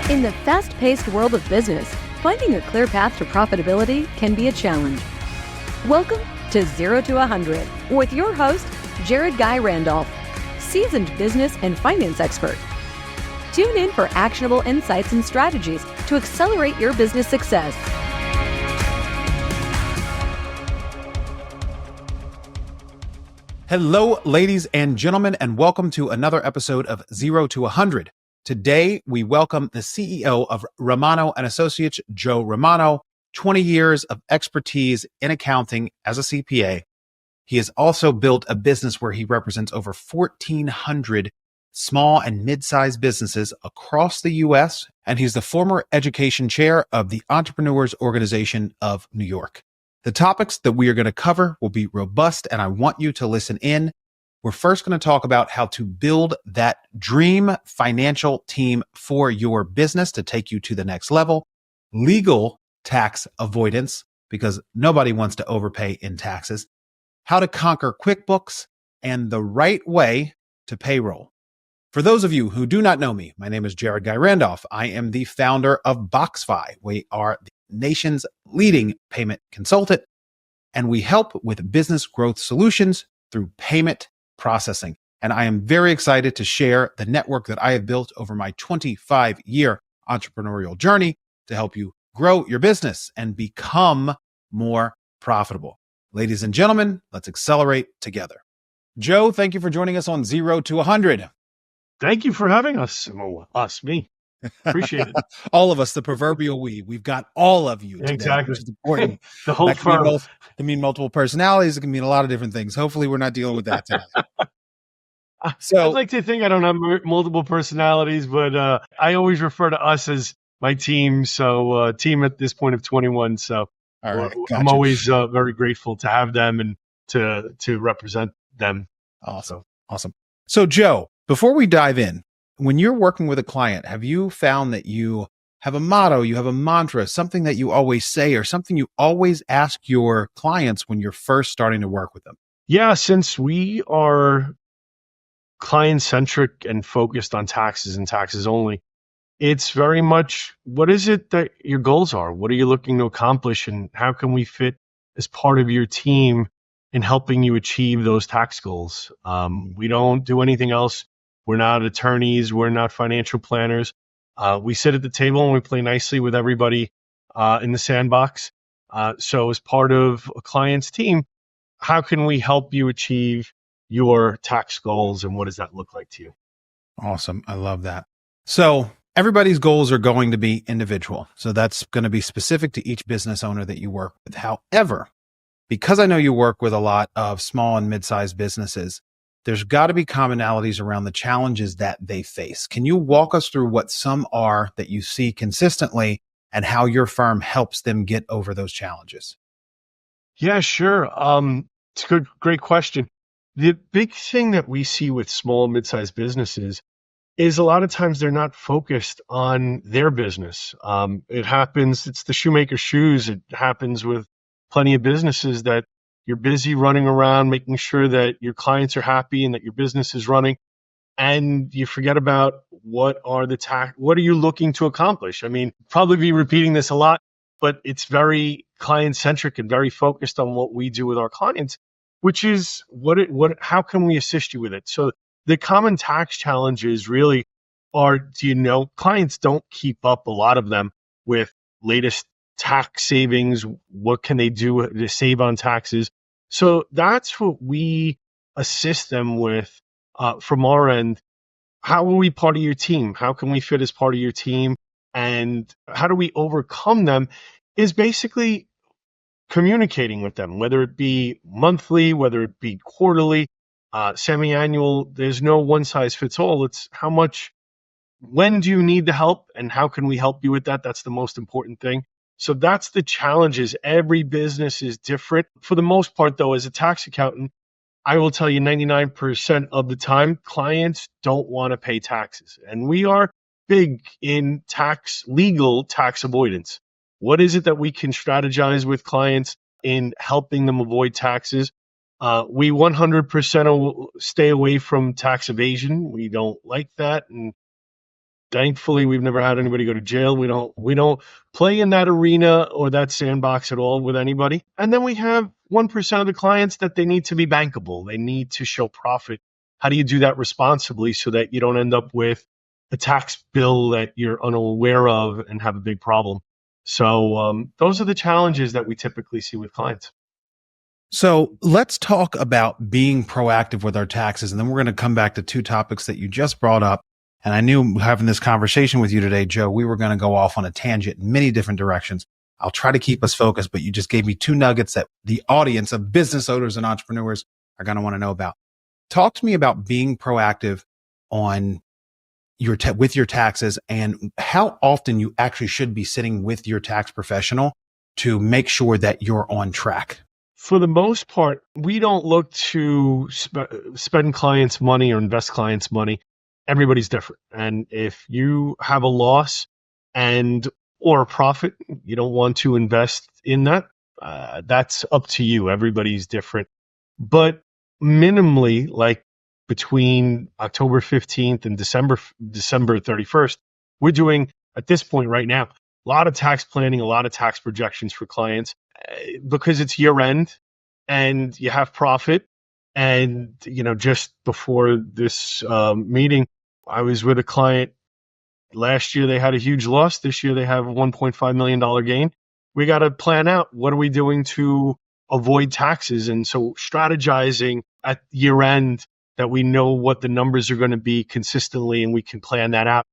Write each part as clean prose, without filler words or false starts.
In the fast-paced world of business, finding a clear path to profitability can be a challenge. Welcome to 0 to 100 with your host, Jared Guy Randolph, seasoned business and finance expert. Tune in for actionable insights and strategies to accelerate your business success. Hello, ladies and gentlemen, and welcome to another episode of 0 to 100. Today, we welcome the CEO of Romano Associates, Joe Romano, 20 years of expertise in accounting as a CPA. He has also built a business where he represents over 1,400 small and mid-sized businesses across the U.S., and he's the former education chair of the Entrepreneurs Organization of New York. The topics that we are going to cover will be robust, and I want you to listen in. We're first going to talk about how to build that dream financial team for your business to take you to the next level, legal tax avoidance, because nobody wants to overpay in taxes, how to conquer QuickBooks, and the right way to payroll. For those of you who do not know me, my name is Jared Guy Randolph. I am the founder of BoxFi. We are the nation's leading payment consultant, and we help with business growth solutions through payment processing. And I am very excited to share the network that I have built over my 25-year entrepreneurial journey to help you grow your business and become more profitable. Ladies and gentlemen, let's accelerate together. Joe, thank you for joining us on 0 to 100. Thank you for having us. Me. Appreciate it. All of us, the proverbial we. We've got all of you today, exactly. which is important. The whole That firm. can mean multiple personalities. It can mean a lot of different things. Hopefully, we're not dealing with that today. I'd like to think I don't have multiple personalities, but I always refer to us as my team. So team at this point of 21. So All right, I'm gotcha. always very grateful to have them and to represent them. Awesome. So Joe, before we dive in, when you're working with a client, have you found that you have a motto, you have a mantra, something that you always say, or something you always ask your clients when you're first starting to work with them? Yeah, since we are client-centric and focused on taxes and taxes only, it's very much, what is it that your goals are? What are you looking to accomplish? And how can we fit as part of your team in helping you achieve those tax goals? We don't do anything else. We're not attorneys. We're not financial planners. We sit at the table and we play nicely with everybody in the sandbox. So as part of a client's team, how can we help you achieve your tax goals, and what does that look like to you? Awesome. I love that. So everybody's goals are going to be individual. So that's going to be specific to each business owner that you work with. However, because I know you work with a lot of small and mid-sized businesses, there's got to be commonalities around the challenges that they face. Can you walk us through what some are that you see consistently and how your firm helps them get over those challenges? Yeah, sure. It's a great question. The big thing that we see with small and mid-sized businesses is a lot of times they're not focused on their business. It happens, it's the shoemaker's shoes. It happens with plenty of businesses that you're busy running around, making sure that your clients are happy and that your business is running. And you forget about what are you looking to accomplish? I mean, probably be repeating this a lot, but it's very client centric and very focused on what we do with our clients, which is how can we assist you with it? So the common tax challenges really are, clients don't keep up, a lot of them, with latest tax savings. What can they do to save on taxes? So that's what we assist them with from our end. How are we part of your team? How can we fit as part of your team? And how do we overcome them is basically communicating with them, whether it be monthly, whether it be quarterly, semi-annual. There's no one size fits all. It's when do you need the help and how can we help you with that? That's the most important thing. So that's the challenges. Every business is different. For the most part, though, as a tax accountant, I will tell you 99% of the time, clients don't want to pay taxes. And we are big in legal tax avoidance. What is it that we can strategize with clients in helping them avoid taxes? We 100% stay away from tax evasion. We don't like that. And Thankfully, we've never had anybody go to jail. We don't play in that arena or that sandbox at all with anybody. And then we have 1% of the clients that they need to be bankable. They need to show profit. How do you do that responsibly so that you don't end up with a tax bill that you're unaware of and have a big problem? So those are the challenges that we typically see with clients. So let's talk about being proactive with our taxes. And then we're going to come back to two topics that you just brought up. And I knew having this conversation with you today, Joe, we were going to go off on a tangent in many different directions. I'll try to keep us focused, but you just gave me two nuggets that the audience of business owners and entrepreneurs are going to want to know about. Talk to me about being proactive on with your taxes and how often you actually should be sitting with your tax professional to make sure that you're on track. For the most part, we don't look to spend clients' money or invest clients' money. Everybody's different. And if you have a loss or a profit, you don't want to invest in that. That's up to you. Everybody's different. But minimally, like between October 15th and December 31st, we're doing, at this point right now, a lot of tax planning, a lot of tax projections for clients because it's year end and you have profit. And, just before this meeting, I was with a client. Last year, they had a huge loss. This year, they have a $1.5 million gain. We got to plan out what are we doing to avoid taxes. And so strategizing at year end that we know what the numbers are going to be consistently and we can plan that out.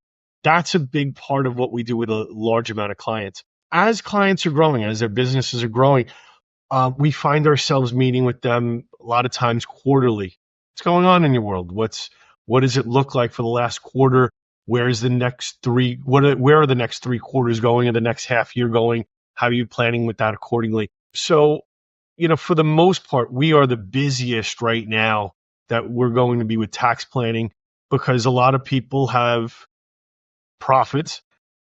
That's a big part of what we do with a large amount of clients. As clients are growing, as their businesses are growing, we find ourselves meeting with them a lot of times quarterly. What's going on in your world? What does it look like for the last quarter? Where are the next 3 quarters going, or the next half year going? How are you planning with that accordingly? So, for the most part, we are the busiest right now that we're going to be with tax planning because a lot of people have profits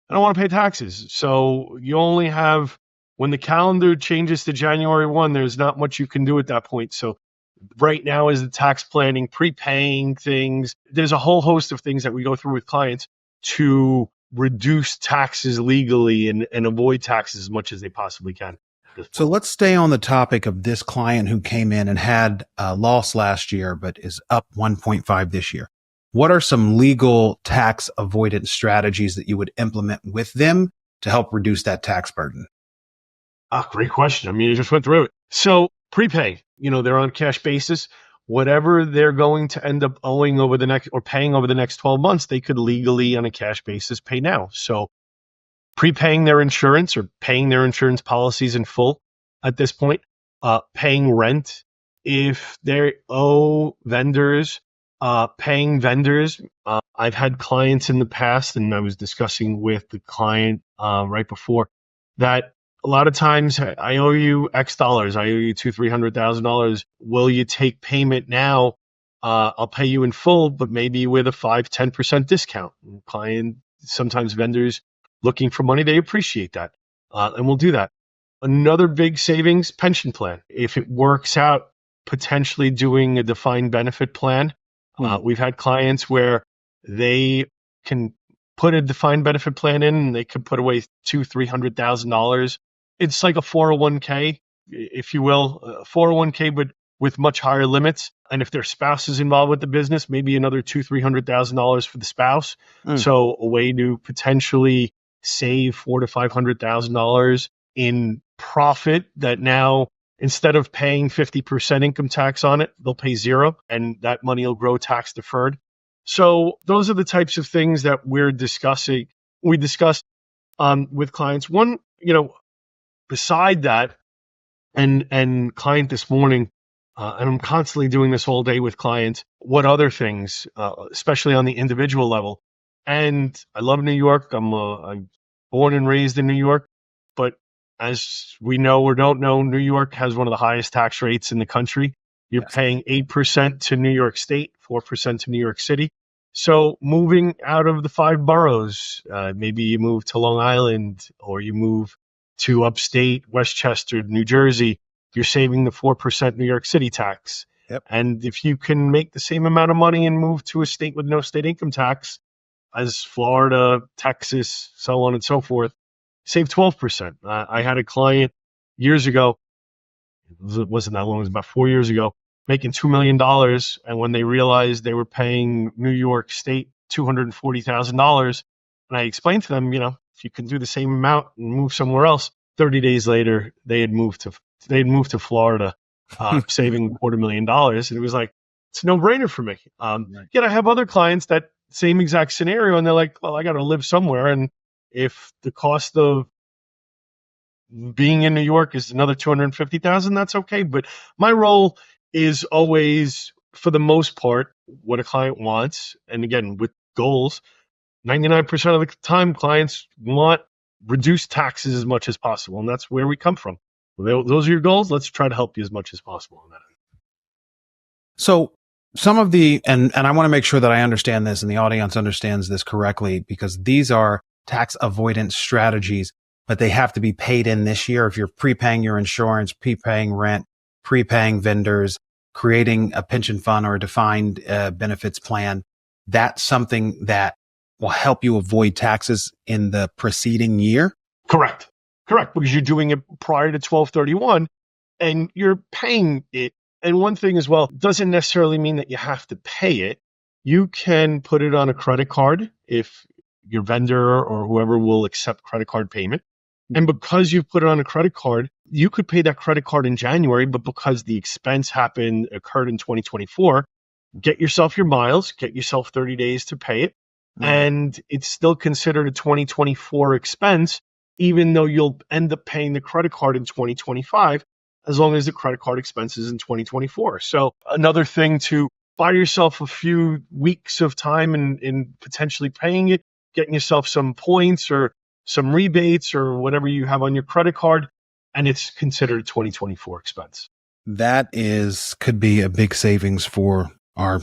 and don't want to pay taxes. So you only have, when the calendar changes to January 1, there's not much you can do at that point. So right now is the tax planning, prepaying things. There's a whole host of things that we go through with clients to reduce taxes legally and avoid taxes as much as they possibly can. So let's stay on the topic of this client who came in and had a loss last year, but is up 1.5 this year. What are some legal tax avoidance strategies that you would implement with them to help reduce that tax burden? Great question. I mean, you just went through it. So prepay, they're on cash basis. Whatever they're going to end up owing paying over the next 12 months, they could legally on a cash basis pay now. So prepaying their insurance or paying their insurance policies in full at this point, paying rent. If they owe vendors, paying vendors. I've had clients in the past, and I was discussing with the client right before that a lot of times I owe you X dollars. I owe you $200,000-$300,000. Will you take payment now? I'll pay you in full, but maybe with a 5-10% discount. Sometimes vendors looking for money, they appreciate that. And we'll do that. Another big savings, pension plan. If it works out, potentially doing a defined benefit plan. We've had clients where they can put a defined benefit plan in and they could put away $200,000-$300,000. It's like a 401k, if you will, a 401k, but with much higher limits. And if their spouse is involved with the business, maybe another $200,000-$300,000 for the spouse. So a way to potentially save $400,000-$500,000 in profit that now, instead of paying 50% income tax on it, they'll pay 0, and that money will grow tax deferred. So those are the types of things that we discuss with clients. One, beside that, and client this morning, and I'm constantly doing this all day with clients, what other things, especially on the individual level. And I love New York. I'm born and raised in New York, but as we know or don't know, New York has one of the highest tax rates in the country. You're paying 8% to New York State, 4% to New York City. So moving out of the 5 boroughs, maybe you move to Long Island or you move to upstate Westchester, New Jersey, you're saving the 4% New York City tax. Yep. And if you can make the same amount of money and move to a state with no state income tax, as Florida, Texas, so on and so forth, save 12%. I had a client years ago, it wasn't that long, it was about 4 years ago, making $2 million. And when they realized they were paying New York State $240,000, and I explained to them, if you can do the same amount and move somewhere else, 30 days later, they had moved to Florida, saving $250,000. And it was like, it's a no-brainer for me. Yet I have other clients that same exact scenario, and they're like, well, I got to live somewhere. And if the cost of being in New York is another $250,000, that's okay. But my role is always, for the most part, what a client wants. And again, with goals, 99% of the time, clients want reduced taxes as much as possible. And that's where we come from. Those are your goals. Let's try to help you as much as possible on that. So some of and I want to make sure that I understand this and the audience understands this correctly, because these are tax avoidance strategies, but they have to be paid in this year. If you're prepaying your insurance, prepaying rent, prepaying vendors, creating a pension fund or a defined benefits plan, that's something that will help you avoid taxes in the preceding year? Correct. Because you're doing it prior to 12/31 and you're paying it. And one thing as well, doesn't necessarily mean that you have to pay it. You can put it on a credit card if your vendor or whoever will accept credit card payment. And because you've put it on a credit card, you could pay that credit card in January, but because the expense occurred in 2024, get yourself your miles, get yourself 30 days to pay it. And it's still considered a 2024 expense, even though you'll end up paying the credit card in 2025, as long as the credit card expense is in 2024. So another thing to buy yourself a few weeks of time in potentially paying it, getting yourself some points or some rebates or whatever you have on your credit card, and it's considered a 2024 expense. That could be a big savings for our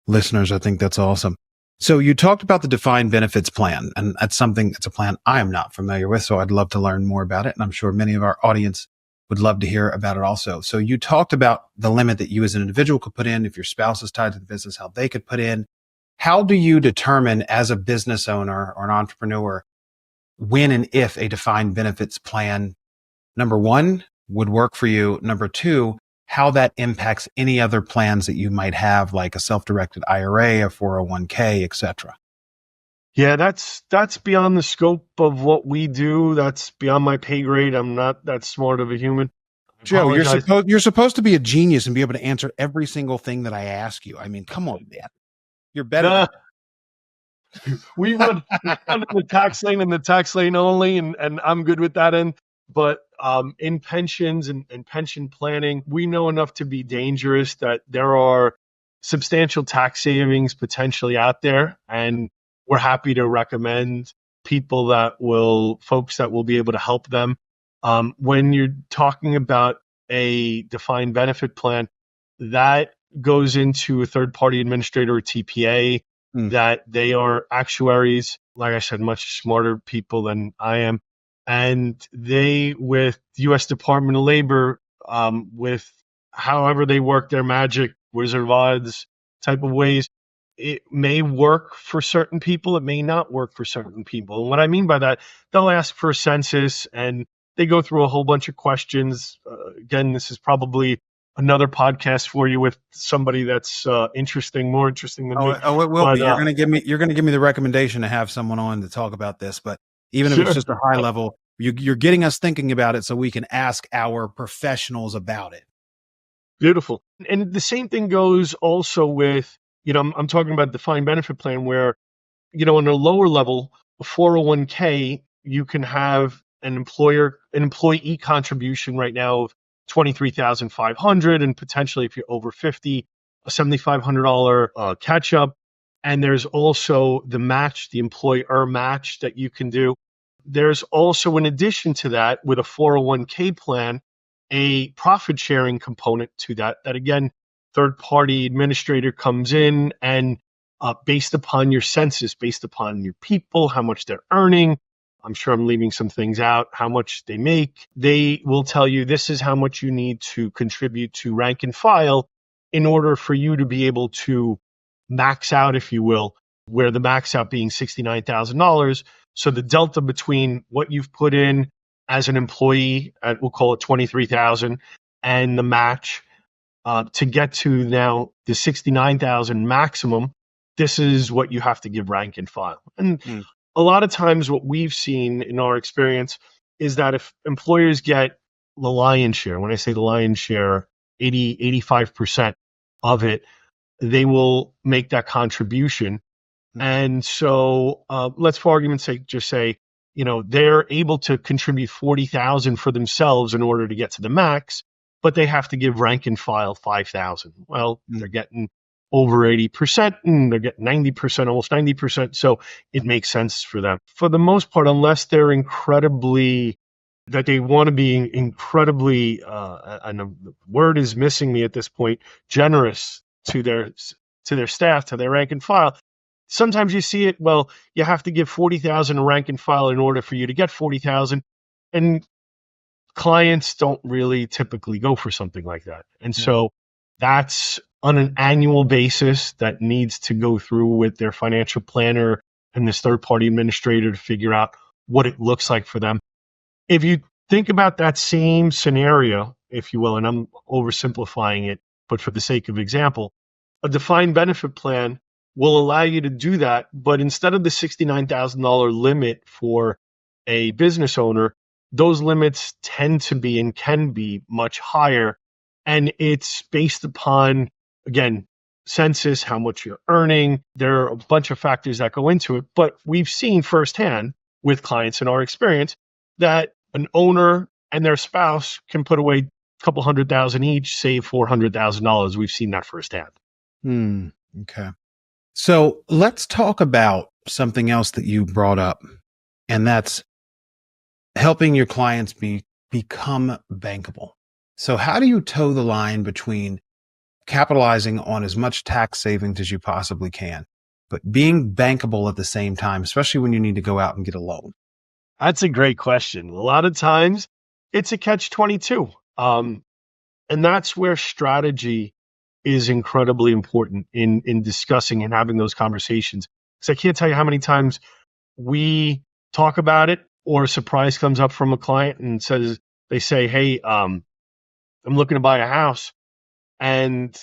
listeners. I think that's awesome. So you talked about the defined benefits plan, and it's a plan I am not familiar with, so I'd love to learn more about it. And I'm sure many of our audience would love to hear about it also. So you talked about the limit that you as an individual could put in, if your spouse is tied to the business, how they could put in. How do you determine as a business owner or an entrepreneur when and if a defined benefits plan, number one, would work for you? Number two, how that impacts any other plans that you might have, like a self-directed IRA, a 401k, et cetera? Yeah, that's beyond the scope of what we do. That's beyond my pay grade. I'm not that smart of a human. Joe, you're supposed to be a genius and be able to answer every single thing that I ask you. I mean, come on, man. You're better. We run in the tax lane and the tax lane only, and I'm good with that end. But in pensions and pension planning, we know enough to be dangerous that there are substantial tax savings potentially out there. And we're happy to recommend folks that will be able to help them. When you're talking about a defined benefit plan, that goes into a third-party administrator or TPA, that they are actuaries, like I said, much smarter people than I am. And they, with the U.S. Department of Labor, with however they work their magic, Wizard of Oz type of ways, it may work for certain people. It may not work for certain people. And what I mean by that, they'll ask for a census and they go through a whole bunch of questions. Again, this is probably another podcast for you with somebody that's more interesting than me. Oh, it will be. You're going to give me the recommendation to have someone on to talk about this. But even if it's just a high level, you're getting us thinking about it so we can ask our professionals about it. Beautiful. And the same thing goes also with, I'm talking about defined benefit plan where, on a lower level, a 401k, you can have an employee contribution right now of $23,500, and potentially if you're over 50, a $7,500 catch up. And there's also the employer match that you can do. There's also, in addition to that, with a 401k plan, a profit sharing component to that again, third-party administrator comes in and based upon your census, based upon your people, how much they're earning, I'm sure I'm leaving some things out, how much they make, they will tell you this is how much you need to contribute to rank and file in order for you to be able to max out, if you will, where the max out being $69,000. So the delta between what you've put in as an employee at, we'll call it 23,000, and the match to get to now the 69,000 maximum, this is what you have to give rank and file. And a lot of times what we've seen in our experience is that if employers get the lion's share, when I say the lion's share, 85% of it, they will make that contribution. And so let's, for argument's sake, just say, they're able to contribute 40,000 for themselves in order to get to the max, but they have to give rank and file 5,000. Well, they're getting over 80% and they're getting 90%, almost 90%. So it makes sense for them. For the most part, unless they're that they want to be incredibly, and the word is missing me at this point, generous to their staff, to their rank and file. Sometimes you see it, well, you have to give 40,000 rank and file in order for you to get 40,000. And clients don't really typically go for something like that. And so that's on an annual basis that needs to go through with their financial planner and this third-party administrator to figure out what it looks like for them. If you think about that same scenario, if you will, and I'm oversimplifying it, but for the sake of example, a defined benefit plan will allow you to do that. But instead of the $69,000 limit for a business owner, those limits tend to be and can be much higher. And it's based upon, again, census, how much you're earning. There are a bunch of factors that go into it. But we've seen firsthand with clients in our experience that an owner and their spouse can put away a couple $100,000 each, save $400,000. We've seen that firsthand. Okay. So let's talk about something else that you brought up, and that's helping your clients become bankable. So how do you toe the line between capitalizing on as much tax savings as you possibly can, but being bankable at the same time, especially when you need to go out and get a loan? That's a great question. A lot of times it's a catch-22. And that's where strategy is incredibly important in discussing and having those conversations. Because I can't tell you how many times we talk about it or a surprise comes up from a client and they say, hey, I'm looking to buy a house. And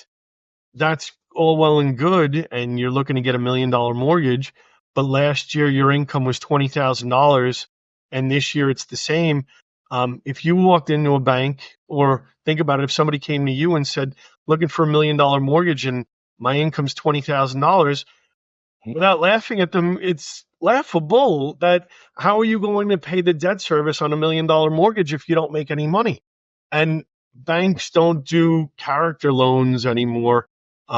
that's all well and good. And you're looking to get $1 million mortgage. But last year your income was $20,000. And this year it's the same. If you walked into a bank, or think about it, if somebody came to you and said, looking for $1 million mortgage and my income's $20,000, without laughing at them, it's laughable that how are you going to pay the debt service on $1 million mortgage if you don't make any money? And banks don't do character loans anymore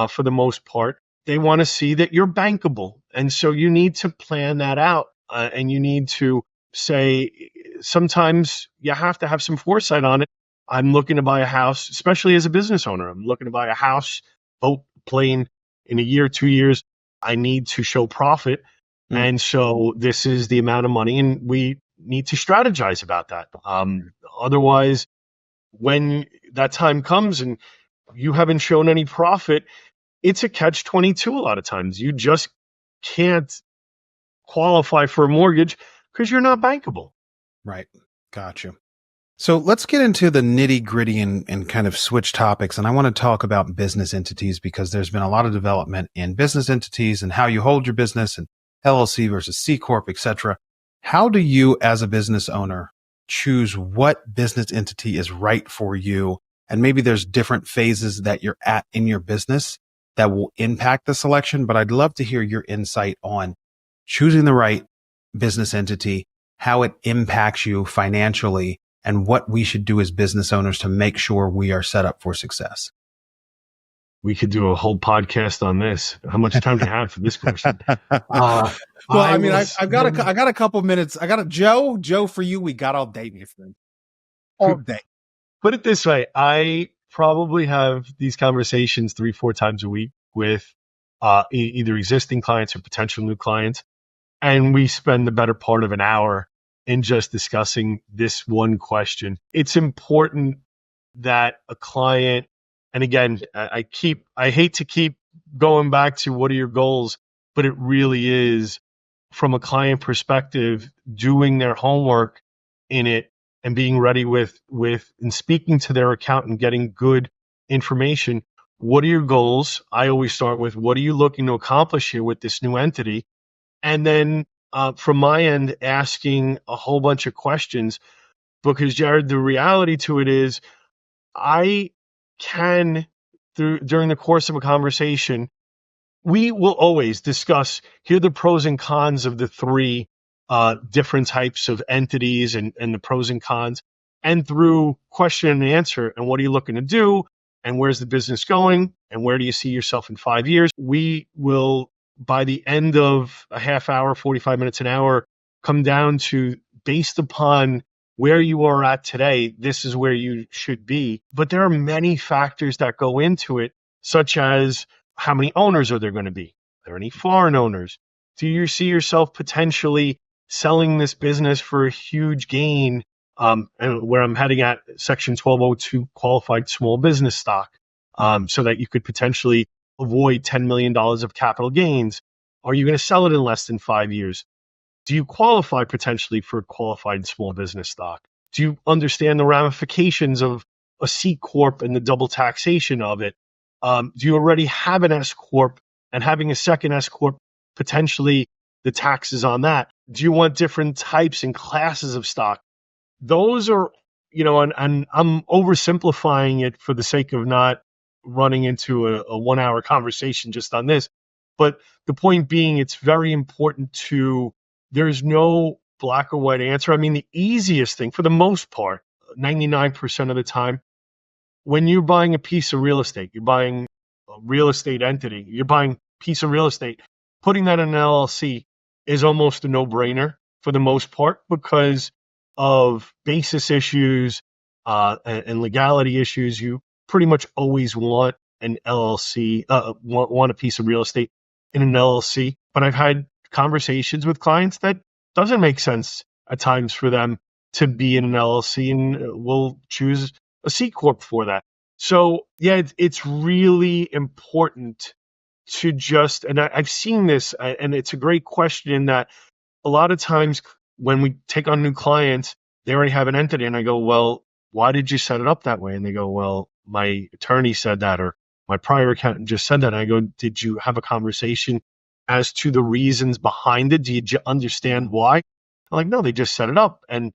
for the most part. They want to see that you're bankable. And so you need to plan that out and you need to say, sometimes you have to have some foresight on it. I'm looking to buy a house, especially as a business owner. I'm looking to buy a house, boat, plane in a year, 2 years. I need to show profit. And so this is the amount of money, and we need to strategize about that. Otherwise, when that time comes and you haven't shown any profit, it's a catch-22 a lot of times. You just can't qualify for a mortgage because you're not bankable. Right. Gotcha. So let's get into the nitty gritty and kind of switch topics. And I want to talk about business entities because there's been a lot of development in business entities and how you hold your business and LLC versus C Corp, et cetera. How do you as a business owner choose what business entity is right for you? And maybe there's different phases that you're at in your business that will impact the selection, but I'd love to hear your insight on choosing the right business entity, how it impacts you financially, and what we should do as business owners to make sure we are set up for success. We could do a whole podcast on this. How much time do you have for this question? Well, I've got a couple minutes. Joe, for you, we got all day, my friend. All day. Put it this way. I probably have these conversations 3-4 times a week with either existing clients or potential new clients. And we spend the better part of an hour in just discussing this one question. It's important that a client, and again, I hate to keep going back to what are your goals. but it really is, from a client perspective, doing their homework in it and being ready with and speaking to their accountant, getting good information. What are your goals? I always start with, what are you looking to accomplish here with this new entity? And then from my end, asking a whole bunch of questions, because Jared, the reality to it is I can, during the course of a conversation, we will always discuss, here are the pros and cons of the three different types of entities and the pros and cons. And through question and answer, and what are you looking to do? And where's the business going? And where do you see yourself in 5 years? We will, by the end of a half hour, 45 minutes, an hour, come down to, based upon where you are at today, this is where you should be. But there are many factors that go into it, such as, how many owners are there going to be? Are there any foreign owners? Do you see yourself potentially selling this business for a huge gain? And where I'm heading at, Section 1202 qualified small business stock, so that you could potentially avoid $10 million of capital gains. Are you going to sell it in less than 5 years? Do you qualify potentially for qualified small business stock? Do you understand the ramifications of a C Corp and the double taxation of it? Do you already have an S Corp, and having a second S Corp, potentially the taxes on that? Do you want different types and classes of stock? Those are, and I'm oversimplifying it for the sake of not running into a 1 hour conversation just on this. But the point being, it's very important there's no black or white answer. I mean, the easiest thing, for the most part, 99% of the time, when you're buying a piece of real estate, you're buying a real estate entity, you're buying a piece of real estate, putting that in an LLC is almost a no-brainer for the most part, because of basis issues and legality issues. You pretty much always want an LLC, want a piece of real estate in an LLC. But I've had conversations with clients that doesn't make sense at times for them to be in an LLC, and will choose a C Corp for that. So yeah, it's really important to just, and I've seen this, and it's a great question, in that a lot of times when we take on new clients, they already have an entity, and I go, well, why did you set it up that way? And they go, well, my attorney said that, or my prior accountant just said that. And I go, did you have a conversation as to the reasons behind it? Do you understand why? I'm like, no, they just set it up. And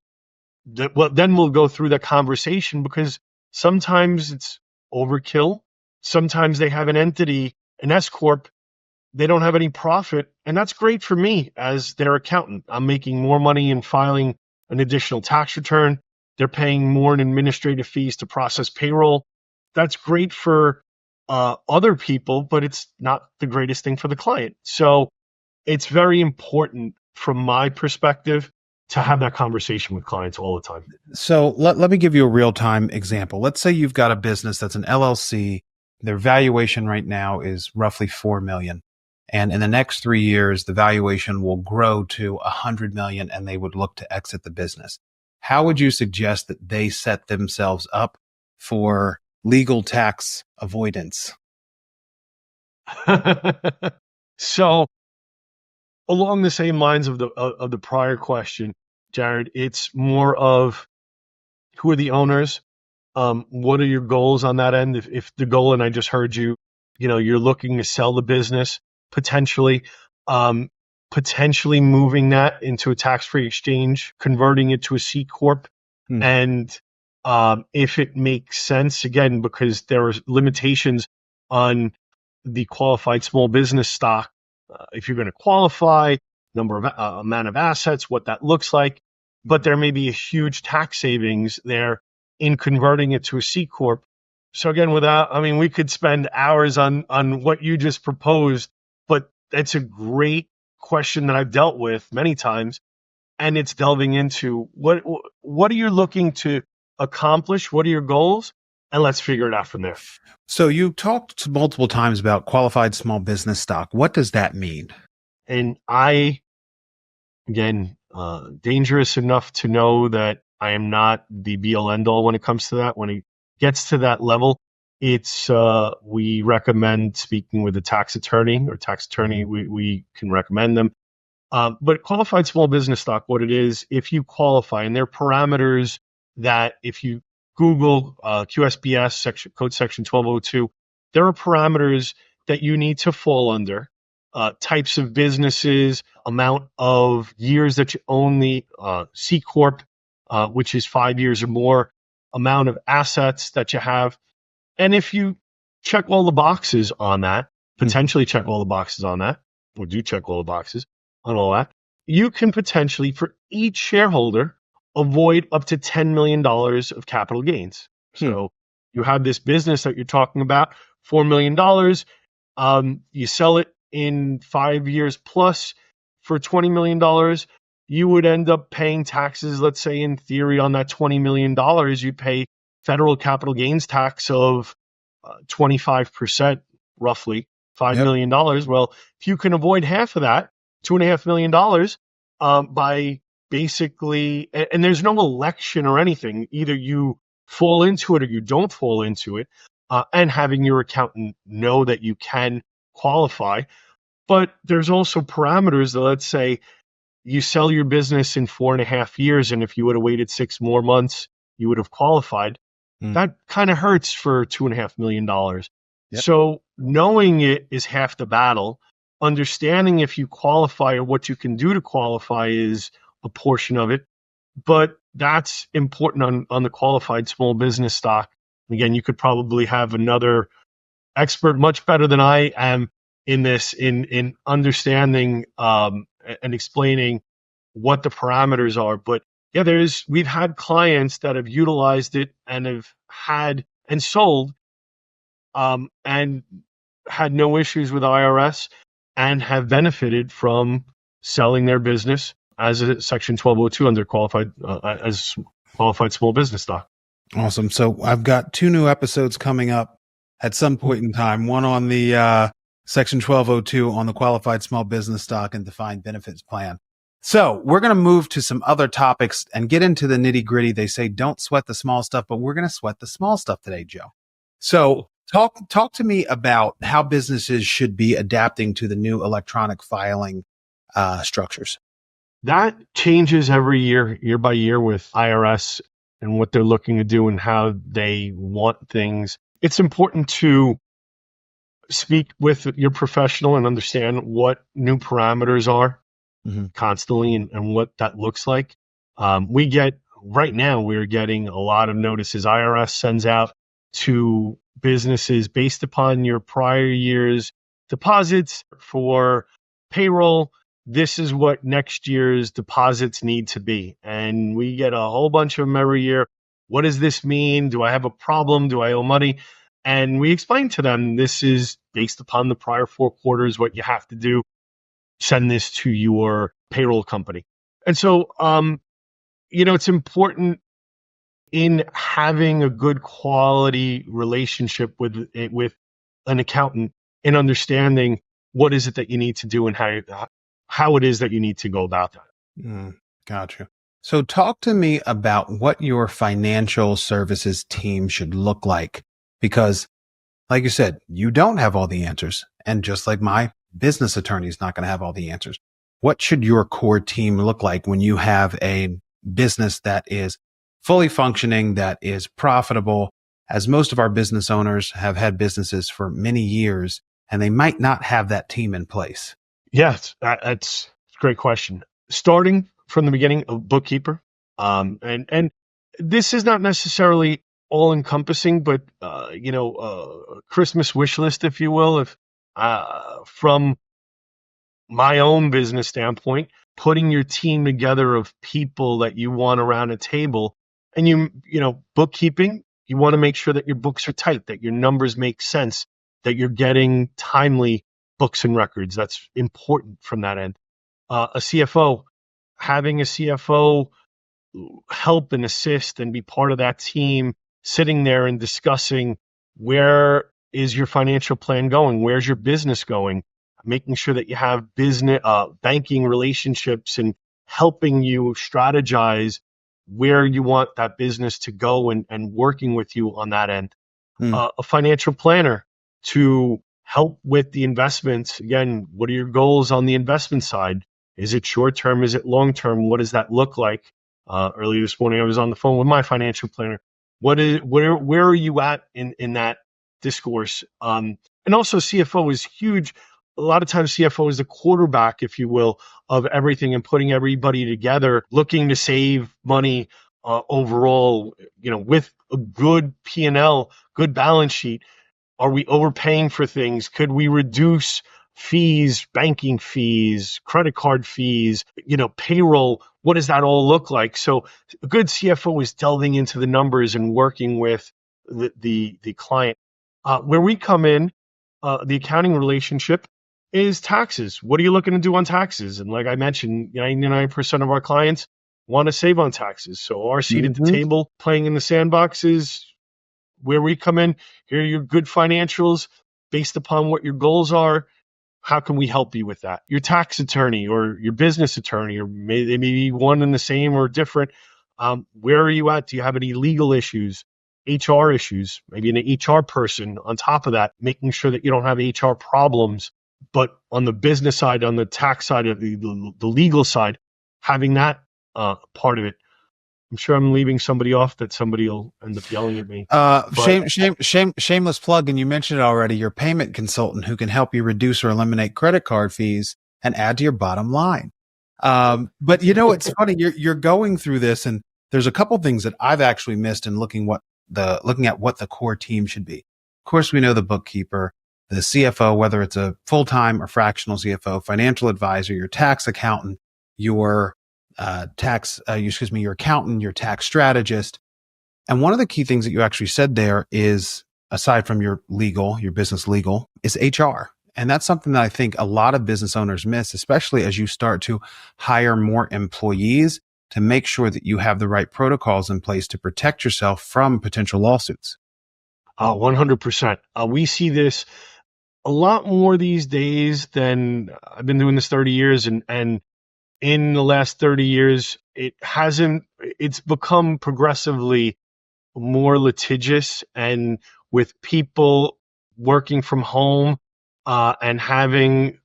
then we'll go through that conversation, because sometimes it's overkill. Sometimes they have an entity, an S Corp, they don't have any profit. And that's great for me as their accountant. I'm making more money in filing an additional tax return. They're paying more in administrative fees to process payroll. That's great for other people, but it's not the greatest thing for the client. So it's very important from my perspective to have that conversation with clients all the time. So let me give you a real-time example. Let's say you've got a business that's an LLC. Their valuation right now is roughly $4 million. And in the next 3 years, the valuation will grow to $100 million, and they would look to exit the business. How would you suggest that they set themselves up for legal tax avoidance? So along the same lines of the prior question, Jared, it's more of, who are the owners? What are your goals on that end? If the goal, and I just heard you, you're looking to sell the business, potentially moving that into a tax-free exchange, converting it to a C Corp. And if it makes sense, again, because there are limitations on the qualified small business stock, if you're going to qualify, amount of assets, what that looks like, but there may be a huge tax savings there in converting it to a C Corp. So again, we could spend hours on what you just proposed, but it's a great question that I've dealt with many times, and it's delving into what are you looking to accomplish? What are your goals? And let's figure it out from there. So you talked multiple times about qualified small business stock. What does that mean? And I, again, dangerous enough to know that I am not the be all end all when it comes to that. When it gets to that level, we recommend speaking with a tax attorney or tax attorney. We can recommend them. But qualified small business stock, what it is, if you qualify, and there are parameters that if you Google QSBS code section 1202, there are parameters that you need to fall under. Types of businesses, amount of years that you own the C Corp, which is 5 years or more, amount of assets that you have. And if you check all the boxes on that, potentially check all the boxes on that, or do check all the boxes on all that, you can potentially, for each shareholder, avoid up to $10 million of capital gains. So you have this business that you're talking about, $4 million. You sell it in 5 years plus for $20 million. You would end up paying taxes, let's say in theory, on that $20 million, you pay federal capital gains tax of 25%, roughly $5 million. Well, if you can avoid half of that, $2.5 million, by basically, and there's no election or anything, either you fall into it or you don't fall into it, and having your accountant know that you can qualify. But there's also parameters that, let's say you sell your business in 4.5 years, and if you would have waited 6 more months, you would have qualified. That kind of hurts for $2.5 million. Yep. So knowing it is half the battle. Understanding if you qualify or what you can do to qualify is a portion of it. But that's important on the qualified small business stock. Again, you could probably have another expert much better than I am in this, in understanding and explaining what the parameters are. But yeah, we've had clients that have utilized it and have had and sold and had no issues with IRS and have benefited from selling their business as a Section 1202 under as qualified small business stock. Awesome. So I've got 2 new episodes coming up at some point in time. One on the Section 1202 on the qualified small business stock and defined benefits plan. So we're going to move to some other topics and get into the nitty gritty. They say don't sweat the small stuff, but we're going to sweat the small stuff today, Joe. So talk to me about how businesses should be adapting to the new electronic filing structures. That changes every year by year with IRS and what they're looking to do and how they want things. It's important to speak with your professional and understand what new parameters are constantly and what that looks like. Right now, we're getting a lot of notices. IRS sends out to businesses based upon your prior year's deposits for payroll. This is what next year's deposits need to be. And we get a whole bunch of them every year. What does this mean? Do I have a problem? Do I owe money? And we explain to them, this is based upon the prior 4 quarters, what you have to do. Send this to your payroll company. And so, it's important in having a good quality relationship with an accountant and understanding what is it that you need to do and how it is that you need to go about that. Gotcha. So talk to me about what your financial services team should look like, because like you said, you don't have all the answers. And just like my business attorney is not going to have all the answers. What should your core team look like when you have a business that is fully functioning, that is profitable, as most of our business owners have had businesses for many years, and they might not have that team in place? Yes, that's a great question. Starting from the beginning, a bookkeeper, and this is not necessarily all encompassing, but Christmas wish list, if you will, if from my own business standpoint, putting your team together of people that you want around a table, and bookkeeping, you want to make sure that your books are tight, that your numbers make sense, that you're getting timely books and records. That's important from that end. A CFO, having a CFO help and assist and be part of that team, sitting there and discussing where is your financial plan going, where's your business going, making sure that you have business banking relationships and helping you strategize where you want that business to go and working with you on that end. Hmm. a financial planner to help with the investments. Again, what are your goals on the investment side? Is it short term? Is it long term? What does that look like? Earlier this morning, I was on the phone with my financial planner. Where are you at in that discourse? And also CFO is huge. A lot of times CFO is the quarterback, if you will, of everything and putting everybody together, looking to save money overall, with a good P&L, good balance sheet. Are we overpaying for things? Could we reduce fees, banking fees, credit card fees, payroll? What does that all look like? So a good CFO is delving into the numbers and working with the client. Where we come in, the accounting relationship is taxes. What are you looking to do on taxes? And like I mentioned, 99% of our clients want to save on taxes. So our seat at the table, playing in the sandbox, is where we come in. Here are your good financials based upon what your goals are. How can we help you with that? Your tax attorney or your business attorney, or they may be one and the same or different. Where are you at? Do you have any legal issues, HR issues, maybe an HR person on top of that, making sure that you don't have HR problems. But on the business side, on the tax side, of the legal side, having that part of it. I'm sure I'm leaving somebody off that somebody will end up yelling at me. Shameless plug, and you mentioned it already, your payment consultant who can help you reduce or eliminate credit card fees and add to your bottom line. But it's funny, you're going through this, and there's a couple things that I've actually missed in looking at what the core team should be. Of course, we know the bookkeeper, the CFO, whether it's a full-time or fractional CFO, financial advisor, your tax accountant, your your accountant, your tax strategist. And one of the key things that you actually said there is, aside from your business legal, is HR. And that's something that I think a lot of business owners miss, especially as you start to hire more employees, to make sure that you have the right protocols in place to protect yourself from potential lawsuits. 100%. We see this a lot more these days than I've been doing this 30 years. And in the last 30 years, it's become progressively more litigious, and with people working from home and having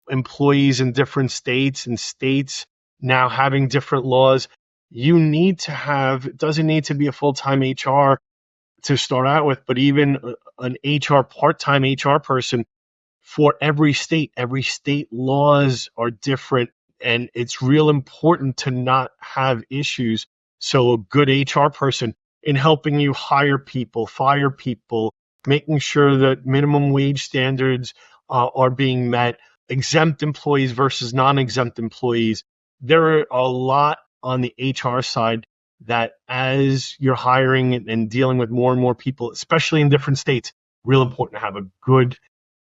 employees in different states and states now having different laws, it doesn't need to be a full-time HR to start out with, but even an part-time HR person for every state laws are different. And it's real important to not have issues. So a good HR person in helping you hire people, fire people, making sure that minimum wage standards are being met, exempt employees versus non-exempt employees. There are a lot on the HR side that, as you're hiring and dealing with more and more people, especially in different states, real important to have a good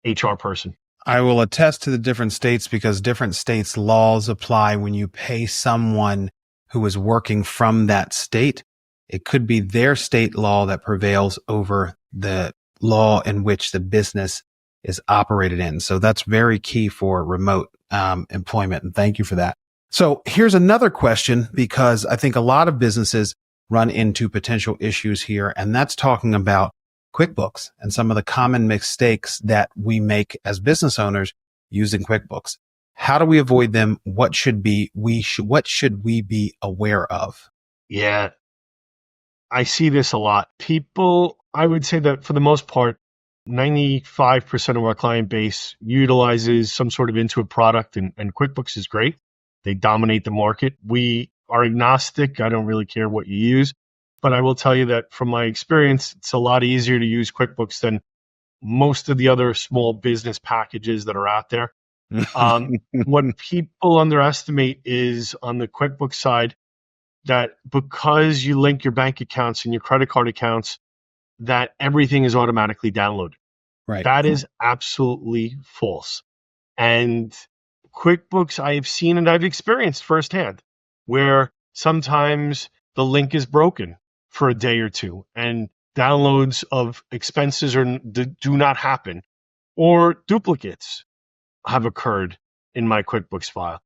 HR person. I will attest to the different states, because different states' laws apply when you pay someone who is working from that state. It could be their state law that prevails over the law in which the business is operated in. So that's very key for remote employment. And thank you for that. So here's another question, because I think a lot of businesses run into potential issues here, and that's talking about QuickBooks and some of the common mistakes that we make as business owners using QuickBooks. How do we avoid them? What should we be aware of? Yeah, I see this a lot. People, I would say that for the most part, 95% of our client base utilizes some sort of Intuit product, and QuickBooks is great. They dominate the market. We are agnostic. I don't really care what you use. But I will tell you that from my experience, it's a lot easier to use QuickBooks than most of the other small business packages that are out there. What people underestimate is on the QuickBooks side, that because you link your bank accounts and your credit card accounts, that everything is automatically downloaded. Right. That is absolutely false. And QuickBooks, I have seen and I've experienced firsthand, where sometimes the link is broken for a day or two, and downloads of expenses do not happen, or duplicates have occurred in my QuickBooks file.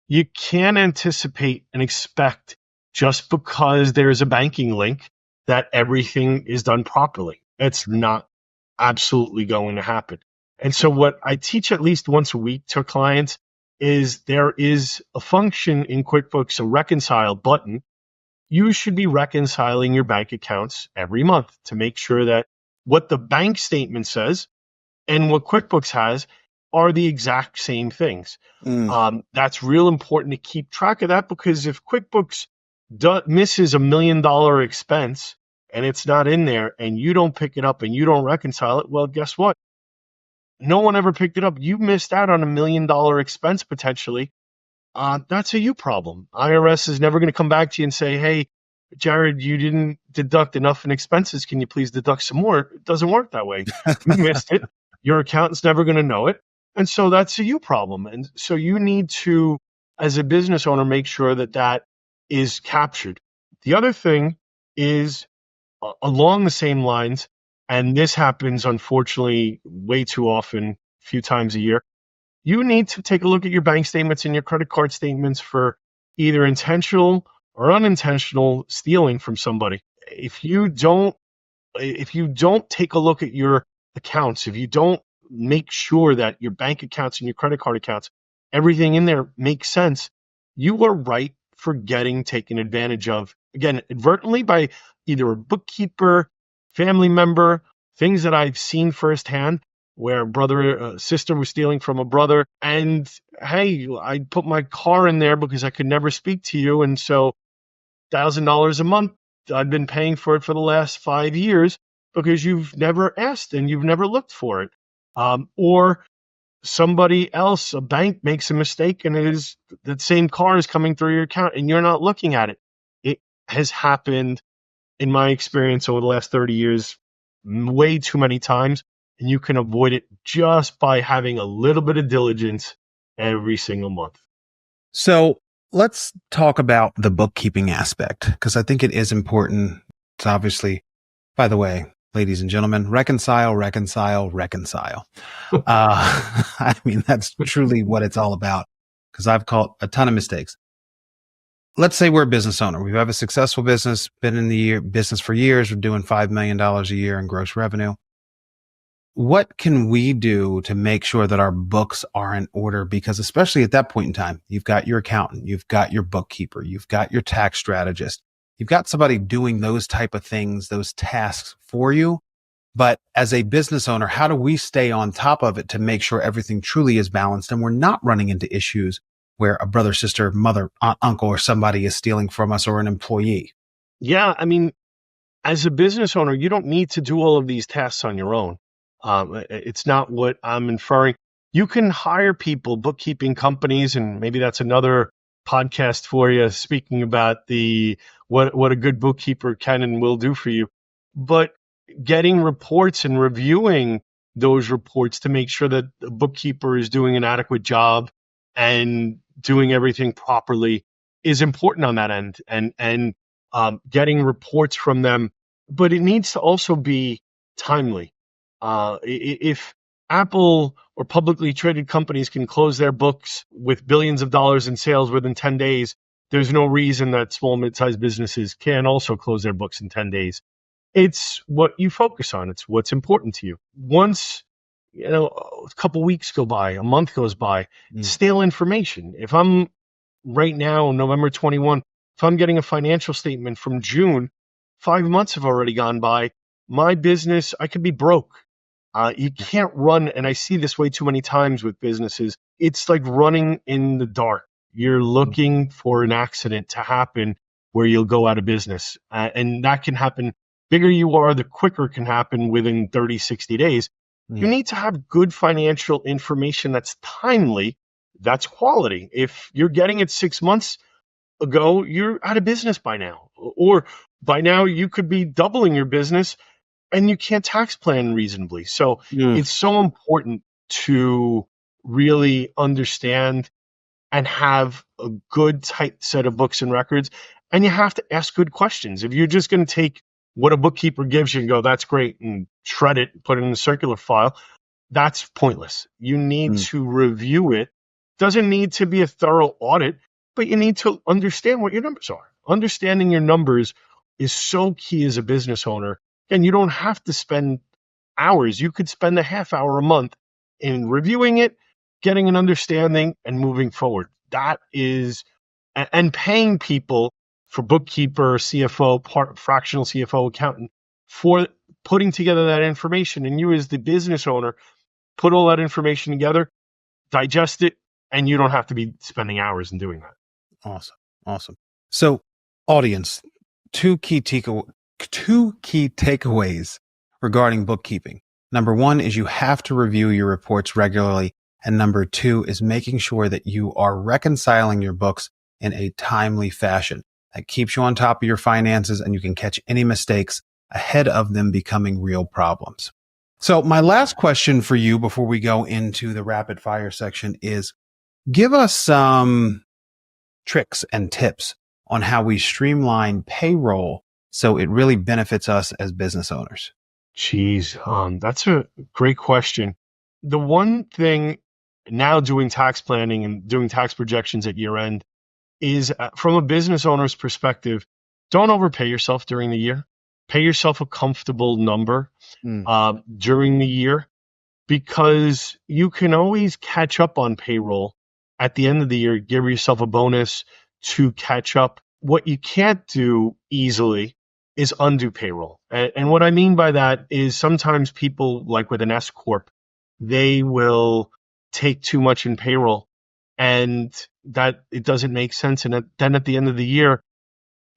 You can't anticipate and expect, just because there's a banking link, that everything is done properly. It's not absolutely going to happen. And so what I teach at least once a week to clients is there is a function in QuickBooks, a reconcile button. You should be reconciling your bank accounts every month to make sure that what the bank statement says and what QuickBooks has are the exact same things. That's real important to keep track of that, because if QuickBooks misses $1 million expense and it's not in there and you don't pick it up and you don't reconcile it, well, guess what? No one ever picked it up. You missed out on $1 million expense potentially. That's a you problem. IRS is never going to come back to you and say, hey, Jared, you didn't deduct enough in expenses. Can you please deduct some more? It doesn't work that way. You missed it. Your accountant's never going to know it. And so that's a you problem. And so you need to, as a business owner, make sure that that is captured. The other thing is along the same lines, and this happens, unfortunately, way too often, a few times a year. You need to take a look at your bank statements and your credit card statements for either intentional or unintentional stealing from somebody. If you don't take a look at your accounts, if you don't make sure that your bank accounts and your credit card accounts, everything in there makes sense, you are ripe for getting taken advantage of, again, advertently by either a bookkeeper, family member, things that I've seen firsthand where sister was stealing from a brother. And hey, I put my car in there because I could never speak to you. And so $1,000 a month, I've been paying for it for the last 5 years because you've never asked and you've never looked for it. Or somebody else, a bank makes a mistake and it is that same car is coming through your account and you're not looking at it. It has happened in my experience over the last 30 years way too many times, and you can avoid it just by having a little bit of diligence every single month. So let's talk about the bookkeeping aspect, because I think it is important. It's obviously, by the way, ladies and gentlemen, reconcile. I mean, that's truly what it's all about, because I've caught a ton of mistakes. Let's say we're a business owner. We have a successful business, been in the business for years. We're doing $5 million a year in gross revenue. What can we do to make sure that our books are in order? Because especially at that point in time, you've got your accountant, you've got your bookkeeper, you've got your tax strategist, you've got somebody doing those type of things, those tasks for you. But as a business owner, how do we stay on top of it to make sure everything truly is balanced and we're not running into issues where a brother, sister, mother, aunt, uncle, or somebody is stealing from us, or an employee? Yeah, I mean, as a business owner, you don't need to do all of these tasks on your own. It's not what I'm inferring. You can hire people, bookkeeping companies, and maybe that's another podcast for you, speaking about what a good bookkeeper can and will do for you. But getting reports and reviewing those reports to make sure that the bookkeeper is doing an adequate job and doing everything properly is important on that end, and getting reports from them. But it needs to also be timely. If Apple or publicly traded companies can close their books with billions of dollars in sales within 10 days, there's no reason that small, mid-sized businesses can also close their books in 10 days. It's what you focus on. It's what's important to you. Once, a couple weeks go by, a month goes by, stale information. If I'm right now, November 21, if I'm getting a financial statement from June, 5 months have already gone by. My business, I could be broke. You can't run, and I see this way too many times with businesses. It's like running in the dark. You're looking for an accident to happen where you'll go out of business. And that can happen. Bigger you are, the quicker it can happen within 30, 60 days. You need to have good financial information that's timely, that's quality. If you're getting it 6 months ago, you're out of business by now. Or by now, you could be doubling your business and you can't tax plan reasonably. So it's so important to really understand and have a good, tight set of books and records. And you have to ask good questions. If you're just going to take what a bookkeeper gives you and go, that's great, and shred it, put it in a circular file, that's pointless. You need to review it. Doesn't need to be a thorough audit, but you need to understand what your numbers are. Understanding your numbers is so key as a business owner. And you don't have to spend hours. You could spend a half hour a month in reviewing it, getting an understanding, and moving forward. That is, and paying people for bookkeeper, CFO, fractional CFO, accountant for putting together that information. And you as the business owner, put all that information together, digest it, and you don't have to be spending hours in doing that. Awesome. So, audience, two key takeaways regarding bookkeeping. Number one is you have to review your reports regularly. And number two is making sure that you are reconciling your books in a timely fashion. That keeps you on top of your finances and you can catch any mistakes ahead of them becoming real problems. So my last question for you before we go into the rapid fire section is give us some tricks and tips on how we streamline payroll so it really benefits us as business owners. That's a great question. The one thing now doing tax planning and doing tax projections at year end is from a business owner's perspective, don't overpay yourself during the year. Pay yourself a comfortable number during the year, because you can always catch up on payroll at the end of the year. Give yourself a bonus to catch up. What you can't do easily is undo payroll. And what I mean by that is sometimes people, like with an S Corp, they will take too much in payroll and that it doesn't make sense. And then at the end of the year,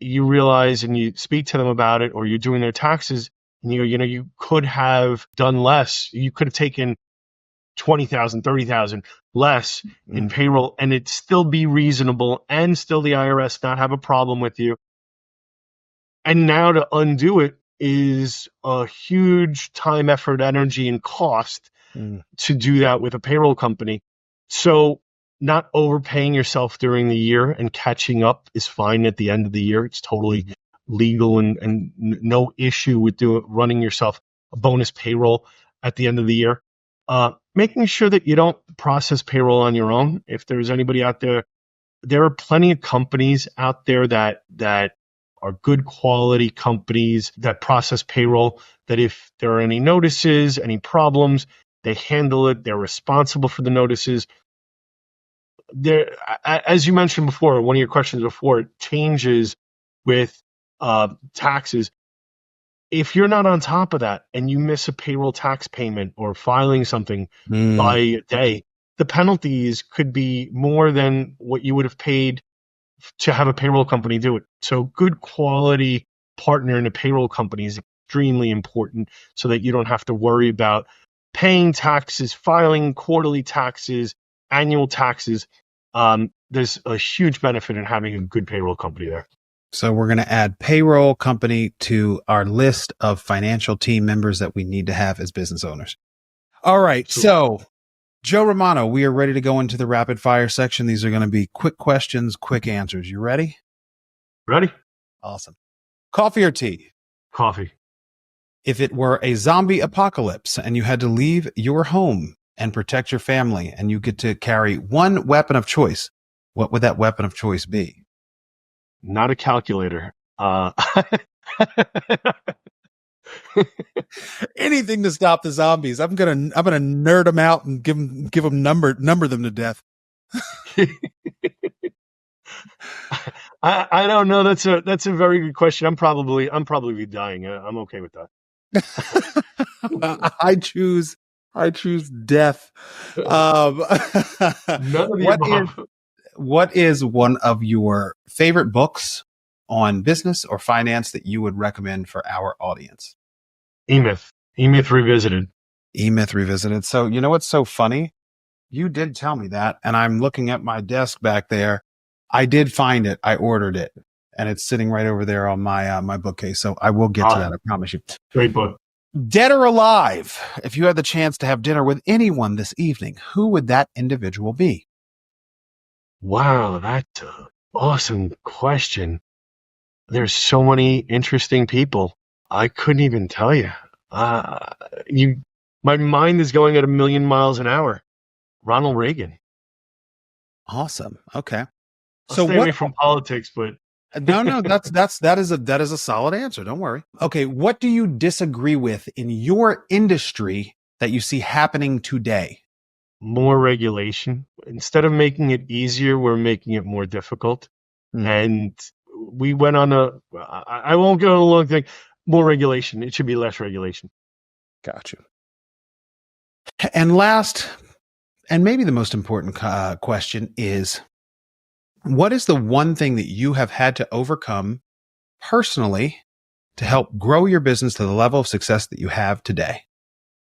you realize and you speak to them about it, or you're doing their taxes and you go, you could have done less. You could have taken 20,000, 30,000 less in payroll and it still be reasonable and still the IRS not have a problem with you. And now to undo it is a huge time, effort, energy, and cost to do that with a payroll company. So not overpaying yourself during the year and catching up is fine at the end of the year. It's totally legal and no issue with running yourself a bonus payroll at the end of the year. Making sure that you don't process payroll on your own. If there's anybody out there, there are plenty of companies out there that are good quality companies that process payroll, that if there are any notices, any problems, they handle it. They're responsible for the notices. There, as you mentioned before, one of your questions before, it changes with taxes. If you're not on top of that and you miss a payroll tax payment or filing something by a day, the penalties could be more than what you would have paid to have a payroll company do it. So good quality partner in a payroll company is extremely important so that you don't have to worry about paying taxes, filing quarterly taxes, annual taxes. There's a huge benefit in having a good payroll company there. So we're going to add payroll company to our list of financial team members that we need to have as business owners. All right. Sure. So Joe Romano, we are ready to go into the rapid fire section. These are going to be quick questions, quick answers. You ready? Ready? Awesome. Coffee or tea? Coffee. If it were a zombie apocalypse and you had to leave your home and protect your family and you get to carry one weapon of choice, what would that weapon of choice be? Not a calculator. Anything to stop the zombies. I'm gonna nerd them out and give them number them to death. I don't know. That's a very good question. I'm probably be dying. I'm okay with that. I choose death. None of the above. What is one of your favorite books on business or finance that you would recommend for our audience? E-Myth Revisited. E-Myth Revisited. So you know what's so funny? You did tell me that, and I'm looking at my desk back there. I did find it. I ordered it, and it's sitting right over there on my bookcase. So I will get to that. I promise you. Great book. Dead or alive, if you had the chance to have dinner with anyone this evening, who would that individual be? Wow, that's an awesome question. There's so many interesting people. I couldn't even tell you. My mind is going at 1,000,000 miles an hour. Ronald Reagan. Awesome. Okay. I'll stay away from politics, but No, that is a solid answer. Don't worry. Okay, what do you disagree with in your industry that you see happening today? More regulation. Instead of making it easier, we're making it more difficult. And we went on I won't go on a long thing, more regulation. It should be less regulation. Got you. And last, and maybe the most important question is, what is the one thing that you have had to overcome personally to help grow your business to the level of success that you have today?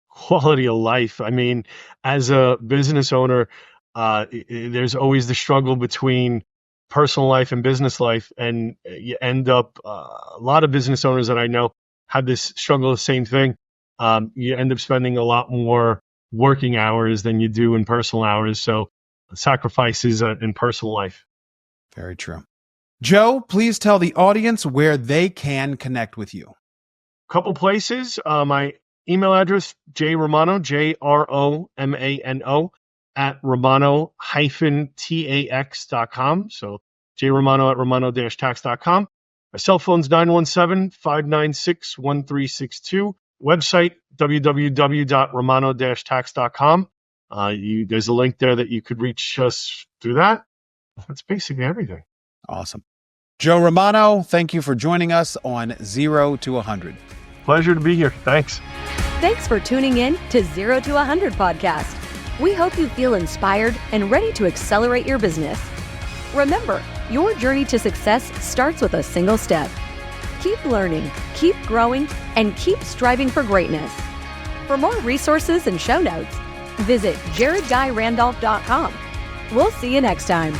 Quality of life. I mean, as a business owner, there's always the struggle between personal life and business life. And you end up, a lot of business owners that I know have this struggle, the same thing. You end up spending a lot more working hours than you do in personal hours. So sacrifices in personal life. Very true. Joe, please tell the audience where they can connect with you. Couple places. My email address, jromano, JROMANO, at romano-tax.com. So jromano at romano-tax.com. My cell phone's 917-596-1362. Website, www.romano-tax.com. There's a link there that you could reach us through that. That's basically everything. Awesome. Joe Romano, thank you for joining us on 0 to 100. Pleasure to be here. Thanks. Thanks for tuning in to 0 to 100 podcast. We hope you feel inspired and ready to accelerate your business. Remember, your journey to success starts with a single step. Keep learning, keep growing, and keep striving for greatness. For more resources and show notes, visit jaredguyrandolph.com. We'll see you next time.